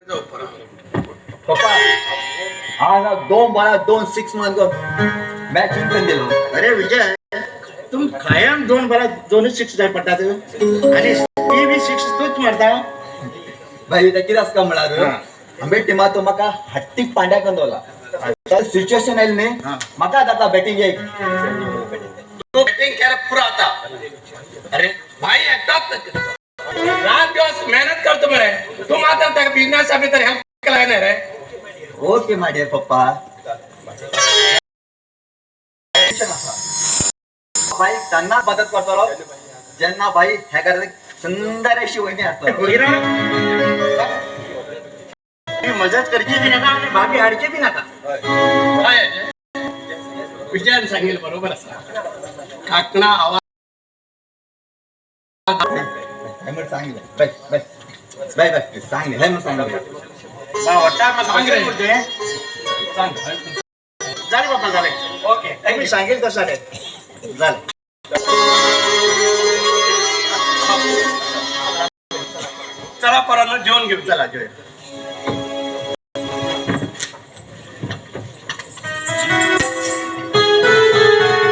पप्पा हा ना 2 मान मॅच जिंकून दिलो. अरे विजय, तुम कायम 2 बारा 2 जाय पडतात आणि ती बी 6 तूच मारता. भाई किती का म्हणाल आम्ही टिमा तो मका हट्टी पांड्या कंदोला तर सिच्युएशन आली नाही मका आता बॅटिंग एक तू बॅटिंग केला पुरा आता. अरे भाई एकदाच रात दिवस मेहनत करतो बरे. तू मात्र त्या बिझनेस अभी तर हेल्प केला नाही रे. ओके माय डिअर पप्पा. भाई त्यांना मदत करतो ज्यांना भाई ह्या करता सुंदर अशी वहिनी असतात. मजाच करची बी नका आणि भाभी हाडचे बी नका. विजयान सांगेल बरोबर असा काकणा आवाज सांगितलं बाय बाय सांगितलं सांगितलं वाटतं सांग रे. सांग झाले बाबा झाले. ओके तुम्ही सांगेल तसं रे झालं. चला परत जेवण घेऊ. चला जेवूया.